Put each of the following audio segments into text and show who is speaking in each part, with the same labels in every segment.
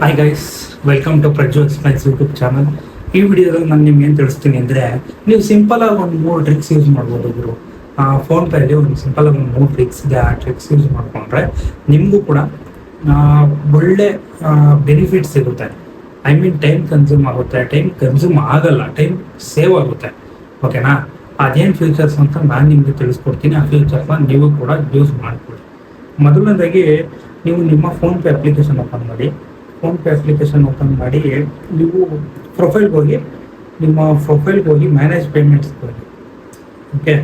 Speaker 1: Hi guys, welcome to Prajwal explains YouTube channel. ಈ ವಿಡಿಯೋದಲ್ಲಿ ನಾನು ನಿಮ್ಗೆ ಏನು ತಿಳಿಸ್ತೀನಿ ಅಂದರೆ, ನೀವು ಸಿಂಪಲ್ ಆಗಿ ಒಂದು 3 ಟ್ರಿಕ್ಸ್ ಯೂಸ್ ಮಾಡ್ಬೋದು ಗುರು. ಫೋನ್ಪೇಲಿ ಒಂದು ಸಿಂಪಲ್ ಆಗಿ ಒಂದು 3 ಟ್ರಿಕ್ಸ್ ಇದೆ. ಆ ಟ್ರಿಕ್ಸ್ ಯೂಸ್ ಮಾಡಿಕೊಂಡ್ರೆ ನಿಮಗೂ ಕೂಡ ಒಳ್ಳೆ ಬೆನಿಫಿಟ್ ಸಿಗುತ್ತೆ. ಐ ಮೀನ್ ಟೈಮ್ ಕನ್ಸ್ಯೂಮ್ ಆಗುತ್ತೆ, ಟೈಮ್ ಕನ್ಸ್ಯೂಮ್ ಆಗಲ್ಲ, ಟೈಮ್ ಸೇವ್ ಆಗುತ್ತೆ. ಓಕೆನಾ? ಅದೇನು ಫ್ಯೂಚರ್ಸ್ ಅಂತ ನಾನು ನಿಮಗೆ ತಿಳಿಸ್ಕೊಡ್ತೀನಿ. ಆ ಫ್ಯೂಚರ್ಸ್ನ ನೀವು ಕೂಡ ಯೂಸ್ ಮಾಡ್ಕೊಳ್ಳಿ. ಮೊದಲನೇದಾಗಿ ನೀವು ನಿಮ್ಮ ಫೋನ್ಪೇ ಅಪ್ಲಿಕೇಶನ್ ಓಪನ್ ಮಾಡಿ. ಫೋನ್ಪೇ ಅಪ್ಲಿಕೇಶನ್ ಓಪನ್ ಮಾಡಿ ನೀವು ನಿಮ್ಮ ಪ್ರೊಫೈಲ್ಗೆ ಹೋಗಿ ಮ್ಯಾನೇಜ್ ಪೇಮೆಂಟ್ಸ್ಗೆ ಹೋಗಿ. ಓಕೆ,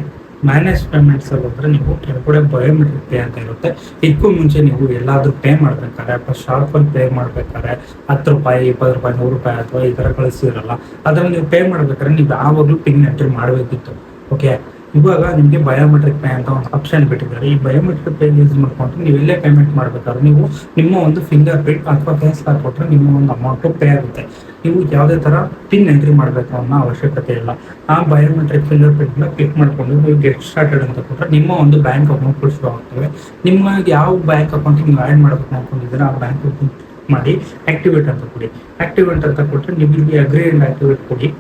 Speaker 1: ಮ್ಯಾನೇಜ್ ಪೇಮೆಂಟ್ಸಲ್ಲಿ ಹೋದರೆ ನೀವು ಕೆಳಗಡೆ ಬಯೋಮೆಟ್ರಿಕ್ ಪೇ ಅಂತ ಇರುತ್ತೆ. ಇದಕ್ಕೂ ಮುಂಚೆ ನೀವು ಎಲ್ಲಾದರೂ ಪೇ ಮಾಡಬೇಕಾದ್ರೆ ಅಥವಾ ಶಾರ್ಪಲ್ಲಿ ಪೇ ಮಾಡಬೇಕಾದ್ರೆ 10 ರೂಪಾಯಿ, 20 ರೂಪಾಯಿ, 100 ರೂಪಾಯಿ ಅಥವಾ ಈ ಥರ ಕಳಿಸಿರಲ್ಲ, ಅದರಲ್ಲಿ ನೀವು ಪೇ ಮಾಡಬೇಕಾದ್ರೆ ನೀವು ಯಾವಾಗಲೂ ಪಿನ್ ಎಂಟ್ರಿ ಮಾಡಬೇಕಿತ್ತು. ಓಕೆ, ಇವಾಗ ನಿಮಗೆ ಬಯೋಮೆಟ್ರಿಕ್ ಪೇ ಅಂತ ಒಂದು ಆಪ್ಷನ್ ಬಿಟ್ಟಿದ್ದಾರೆ. ಈ ಬಯೋಮೆಟ್ರಿಕ್ ಪೇ ಯೂಸ್ ಮಾಡ್ಕೊಂಡ್ರೆ ನೀವು ಎಲ್ಲೇ ಪೇಮೆಂಟ್ ಮಾಡಬೇಕಾದ್ರೆ ನೀವು ನಿಮ್ಮ ಒಂದು ಫಿಂಗರ್ ಪ್ರಿಂಟ್ ಅಥವಾ ಫೇಸ್ ಹಾಕ್ಕೊಟ್ರೆ ನಿಮ್ಮ ಒಂದು ಅಮೌಂಟು ಪೇ ಆಗುತ್ತೆ. ನೀವು ಯಾವುದೇ ಥರ ಪಿನ್ ಎಂಟ್ರಿ ಮಾಡಬೇಕು ಅನ್ನೋ ಅವಶ್ಯಕತೆ ಇಲ್ಲ. ಆ ಬಯೋಮೆಟ್ರಿಕ್ ಫಿಂಗರ್ ಪ್ರಿಂಟ್ನ ಕ್ಲಿಕ್ ಮಾಡಿಕೊಂಡು ನೀವು ಗೆಟ್ ಸ್ಟಾರ್ಟೆಡ್ ಅಂತ ಕೊಟ್ಟರೆ ನಿಮ್ಮ ಒಂದು ಬ್ಯಾಂಕ್ ಅಕೌಂಟ್ಗಳು ಶುರು ಆಗ್ತವೆ. ನಿಮಗೆ ಯಾವ ಬ್ಯಾಂಕ್ ಅಕೌಂಟಿಗೆ ನೀವು ಆ್ಯಡ್ ಮಾಡಬೇಕು ಅಂದ್ಕೊಂಡಿದ್ದೀರಾ ಆ ಬ್ಯಾಂಕ್ ಅಕೌಂಟ್ ಮಾಡಿ ಆ್ಯಕ್ಟಿವೇಟ್ ಅಂತ ಕೊಡಿ. ಆ್ಯಕ್ಟಿವೇಟ್ ಅಂತ ಕೊಟ್ಟರೆ ನೀವು ಇಲ್ಲಿ ಅಗ್ರಿ ಆ್ಯಂಡ್ ಆ್ಯಕ್ಟಿವೇಟ್ ಕೊಡಿ.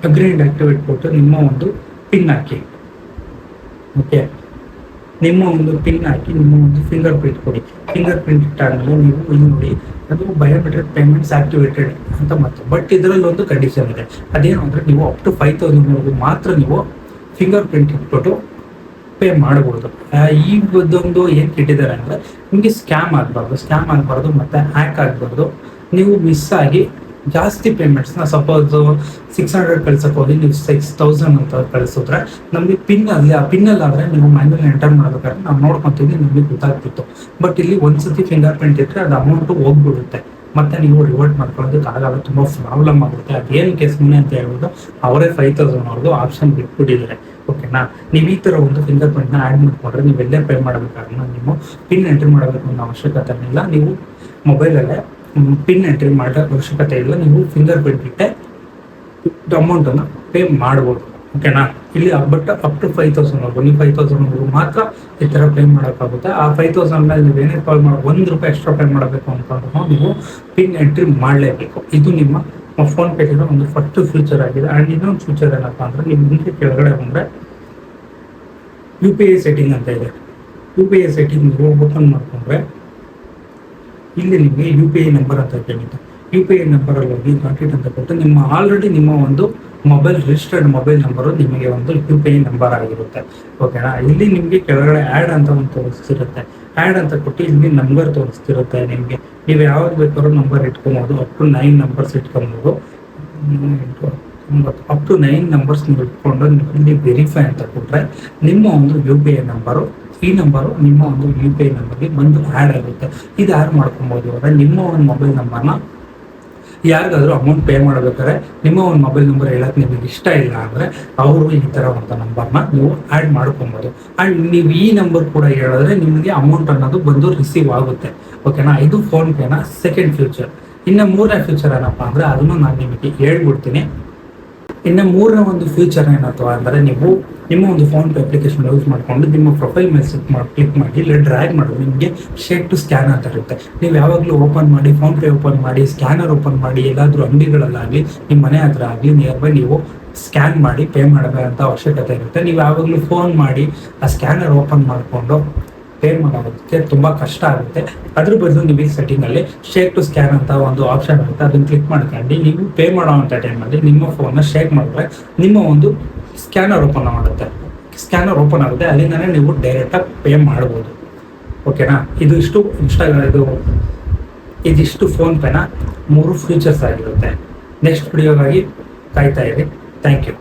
Speaker 1: ಅಗ್ರಿ ಆ್ಯಂಡ್ ಆ್ಯಕ್ಟಿವೇಟ್ ಕೊಟ್ಟು ನಿಮ್ಮ ಒಂದು ಪಿನ್ ಹಾಕಿ. ಓಕೆ, ನಿಮ್ಮ ಒಂದು ಪಿನ್ ಹಾಕಿ ನಿಮ್ಮ ಒಂದು ಫಿಂಗರ್ ಪ್ರಿಂಟ್ ಕೊಡಿ. ಫಿಂಗರ್ ಪ್ರಿಂಟ್ ಇಟ್ಟಾದ್ಮೇಲೆ ನೀವು ಇಲ್ಲಿ ನೋಡಿ, ಅದು ಬಯೋಮೆಟ್ರಿಕ್ ಪೇಮೆಂಟ್ಸ್ ಆಕ್ಟಿವೇಟೆಡ್ ಅಂತ ಮತ್ತೆ. ಬಟ್ ಇದರಲ್ಲಿ ಒಂದು ಕಂಡೀಷನ್ ಇದೆ. ಅದೇನು ಅಂದರೆ ನೀವು ಅಪ್ ಟು 5,000 ಮಾತ್ರ ನೀವು ಫಿಂಗರ್ ಪ್ರಿಂಟ್ ಇಟ್ಬಿಟ್ಟು ಪೇ ಮಾಡ್ಬೋದು. ಈ ಒಂದು ಏನು ಇಟ್ಟಿದ್ದಾರೆ ಅಂದರೆ ನಿಮಗೆ ಸ್ಕ್ಯಾಮ್ ಆಗಬಾರ್ದು ಮತ್ತು ಹ್ಯಾಕ್ ಆಗಬಾರ್ದು. ನೀವು ಮಿಸ್ ಆಗಿ ಜಾಸ್ತಿ ಪೇಮೆಂಟ್ಸ್ನ ಸಪೋಸ್ 600 ಕಳ್ಸಕ್ಕೆ ಹೋಗಿ ನೀವು 6,000 ಅಂತ ಕಳಿಸಿದ್ರೆ ನಮಗೆ ಪಿನ್ ಆಗಲಿ, ಆ ಪಿನ್ನಲ್ಲಾದರೆ ನೀವು ಮ್ಯಾನ್ಯಲ್ ಎಂಟರ್ ಮಾಡಬೇಕಾದ್ರೆ ನಾವು ನೋಡ್ಕೊತೀವಿ, ನಮಗೆ ಗೊತ್ತಾಗ್ತಿತ್ತು. ಬಟ್ ಇಲ್ಲಿ ಒಂದ್ಸತಿ ಫಿಂಗರ್ ಪ್ರಿಂಟ್ ಇಟ್ಟರೆ ಅದು ಅಮೌಂಟು ಹೋಗ್ಬಿಡುತ್ತೆ, ಮತ್ತೆ ನೀವು ರಿವರ್ಟ್ ಮಾಡ್ಕೊಳ್ಳೋದಕ್ಕೆ ಆಗಲ್ಲ, ತುಂಬ ಪ್ರಾಬ್ಲಮ್ ಆಗುತ್ತೆ. ಅದೇನಕ್ಕೆ ಸುಮ್ಮನೆ ಅಂತ ಹೇಳ್ಬೋದು ಅವರೇ 5,000 ಆಪ್ಷನ್ ಬಿಟ್ಬಿಟ್ಟಿದ್ದಾರೆ. ಓಕೆನಾ? ನೀವು ಈ ಥರ ಒಂದು ಫಿಂಗರ್ ಪ್ರಿಂಟ್ನ ಆ್ಯಡ್ ಮಾಡಿಕೊಂಡ್ರೆ ನೀವೆಲ್ಲೇ ಪೇ ಮಾಡಬೇಕಾದ್ರೆ ನೀವು ಪಿನ್ ಎಂಟ್ರಿ ಮಾಡಬೇಕು ಅನ್ನೋ ಅವಶ್ಯಕತೆ ಇಲ್ಲ. ನೀವು ಮೊಬೈಲಲ್ಲೇ ಪಿನ್ ಎಂಟ್ರಿ ಮಾಡೋ ಅವಶ್ಯಕತೆ ಇಲ್ಲ. ನೀವು ಫಿಂಗರ್ ಪ್ರಿಂಟ್ ಇಟ್ಟೆ ಅಮೌಂಟನ್ನು ಪೇ ಮಾಡ್ಬೋದು. ಓಕೆನಾ? ಇಲ್ಲಿ ಬಟ್ ಅಪ್ ಟು 5,000 ನೀವು 5,000 ಮಾತ್ರ ಈ ಥರ ಪೇ ಮಾಡೋಕ್ಕಾಗುತ್ತೆ. ಆ 5,000 ಮೇಲೆ ನೀವು ಏನೇ ಕಾಲ್ ಮಾಡಿ 1 ರೂಪಾಯಿ ಎಕ್ಸ್ಟ್ರಾ ಪೇ ಮಾಡಬೇಕು ಅಂತಂದ್ರೂ ನೀವು ಪಿನ್ ಎಂಟ್ರಿ ಮಾಡಲೇಬೇಕು. ಇದು ನಿಮ್ಮ ಫೋನ್ಪೇಗಿರೋ ಒಂದು ಫಸ್ಟ್ ಫ್ಯೂಚರ್ ಆಗಿದೆ. ಆ್ಯಂಡ್ ಇನ್ನೊಂದು ಫ್ಯೂಚರ್ ಏನಪ್ಪ ಅಂದರೆ ನೀವು ಮುಂದೆ ಕೆಳಗಡೆ ಬಂದರೆ UPI ಸೆಟ್ಟಿಂಗ್ ಅಂತ ಇದೆ. UPI ಸೆಟ್ಟಿಂಗ್ ನೀವು ಓಪನ್ ಮಾಡಿಕೊಂಡ್ರೆ ಇಲ್ಲಿ ನಿಮಗೆ UPI ನಂಬರ್ ಅಂತ ಕೇಳುತ್ತೆ. UPI ನಂಬರಲ್ಲಿ ಹೋಗಿ ಕಾಂಟ್ಯಾಕ್ಟ್ ಅಂತ ಕೊಟ್ಟು ನಿಮ್ಮ ಒಂದು ಮೊಬೈಲ್ ರಿಜಿಸ್ಟರ್ಡ್ ಮೊಬೈಲ್ ನಂಬರು ನಿಮಗೆ ಒಂದು UPI ನಂಬರ್ ಆಗಿರುತ್ತೆ. ಓಕೆನಾ? ಇಲ್ಲಿ ನಿಮಗೆ ಕೆಳಗಡೆ ಆ್ಯಡ್ ಅಂತ ಒಂದು ತೋರಿಸ್ತಿರುತ್ತೆ. ಆ್ಯಡ್ ಅಂತ ಕೊಟ್ಟು ಇಲ್ಲಿ ನಂಬರ್ ತೋರಿಸ್ತಿರುತ್ತೆ. ನಿಮಗೆ ನೀವು ಯಾವ್ದು ಬೇಕಾದ್ರೂ ನಂಬರ್ ಇಟ್ಕೊಬೋದು. ಅಪ್ ಟು 9 ನಂಬರ್ಸ್ ಇಟ್ಕೊಬೋದು. ಅಪ್ ಟು 9 ನಂಬರ್ಸ್ ನೀವು ಇಟ್ಕೊಂಡು ಇಲ್ಲಿ ವೆರಿಫೈ ಅಂತ ಕೊಟ್ಟರೆ ನಿಮ್ಮ ಒಂದು UPI ನಂಬರು, ಈ ನಂಬರು ನಿಮ್ಮ ಒಂದು UPI ನಂಬರ್ಗೆ ಬಂದು ಆ್ಯಡ್ ಆಗುತ್ತೆ. ಇದು ಯಾರು ಮಾಡ್ಕೊಬೋದು ಅಂದರೆ ನಿಮ್ಮ ಒಂದು ಮೊಬೈಲ್ ನಂಬರ್ನ ಯಾರಿಗಾದ್ರೂ ಅಮೌಂಟ್ ಪೇ ಮಾಡಬೇಕಾದ್ರೆ ನಿಮ್ಮ ಒಂದು ಮೊಬೈಲ್ ನಂಬರ್ ಹೇಳಕ್ಕೆ ನಿಮಗೆ ಇಷ್ಟ ಇಲ್ಲ ಅಂದರೆ ಅವರು ಈ ಥರ ಒಂದು ನಂಬರ್ನ ನೀವು ಆ್ಯಡ್ ಮಾಡ್ಕೊಬೋದು. ಆ್ಯಂಡ್ ನೀವು ಈ ನಂಬರ್ ಕೂಡ ಹೇಳಿದ್ರೆ ನಿಮಗೆ ಅಮೌಂಟ್ ಅನ್ನೋದು ಬಂದು ರಿಸೀವ್ ಆಗುತ್ತೆ. ಓಕೆನಾ? ಇದು ಫೋನ್ಪೇನ ಸೆಕೆಂಡ್ ಫ್ಯೂಚರ್. ಇನ್ನು 3ನೇ ಫ್ಯೂಚರ್ ಏನಪ್ಪ ಅಂದರೆ ಅದನ್ನು ನಾನು ನಿಮಗೆ ಹೇಳ್ಬಿಡ್ತೀನಿ. ಇನ್ನು 3ನೇ ಒಂದು ಫ್ಯೂಚರ್ ಏನಪ್ಪ ಅಂದರೆ ನೀವು ನಿಮ್ಮ ಒಂದು ಫೋನ್ಪೇ ಅಪ್ಲಿಕೇಶನ್ ಯೂಸ್ ಮಾಡಿಕೊಂಡು ನಿಮ್ಮ ಪ್ರೊಫೈಲ್ ಮೇಲೆ ಕ್ಲಿಕ್ ಮಾಡಿ ಇಲ್ಲ ಡ್ರ್ಯಾಗ್ ಮಾಡಿದ್ರೆ ನಿಮಗೆ ಶೇಕ್ ಟು ಸ್ಕ್ಯಾನ್ ಅಂತ ಇರುತ್ತೆ. ನೀವು ಯಾವಾಗಲೂ ಓಪನ್ ಮಾಡಿ ಫೋನ್ಪೇ ಓಪನ್ ಮಾಡಿ ಸ್ಕ್ಯಾನರ್ ಓಪನ್ ಮಾಡಿ ಎಲ್ಲಾದರೂ ಅಂಗಡಿಗಳಲ್ಲಾಗಲಿ ನಿಮ್ಮ ಮನೆ ಹತ್ರ ಆಗಲಿ ನಿಯರ್ ಬೈ ನೀವು ಸ್ಕ್ಯಾನ್ ಮಾಡಿ ಪೇ ಮಾಡಬೇಕಂತ ಅವಶ್ಯಕತೆ ಇರುತ್ತೆ. ನೀವು ಯಾವಾಗಲೂ ಫೋನ್ ಮಾಡಿ ಆ ಸ್ಕ್ಯಾನರ್ ಓಪನ್ ಮಾಡಿಕೊಂಡು ಪೇ ಮಾಡೋದಕ್ಕೆ ತುಂಬ ಕಷ್ಟ ಆಗುತ್ತೆ. ಅದ್ರ ಬದಲು ನೀವು ಈ ಸೆಟ್ಟಿಂಗಲ್ಲಿ ಶೇಕ್ ಟು ಸ್ಕ್ಯಾನ್ ಅಂತ ಒಂದು ಆಪ್ಷನ್ ಇರುತ್ತೆ. ಅದನ್ನು ಕ್ಲಿಕ್ ಮಾಡ್ಕೊಂಡು ನೀವು ಪೇ ಮಾಡೋವಂಥ ಟೈಮಲ್ಲಿ ನಿಮ್ಮ ಫೋನ್ನ ಶೇಕ್ ಮಾಡಿದ್ರೆ ನಿಮ್ಮ ಒಂದು ಸ್ಕ್ಯಾನರ್ ಓಪನ್ ಆಗುತ್ತೆ. ಅಲ್ಲಿಂದನೇ ನೀವು ಡೈರೆಕ್ಟಾಗಿ ಪೇ ಮಾಡ್ಬೋದು. ಓಕೆನಾ? ಇದಿಷ್ಟು ಫೋನ್ಪೇನ 3 ಫ್ಯೂಚರ್ಸ್ ಆಗಿರುತ್ತೆ. ನೆಕ್ಸ್ಟ್ ವಿಡಿಯೋಗಾಗಿ ಕಾಯ್ತಾ ಇರಿ. Thank you.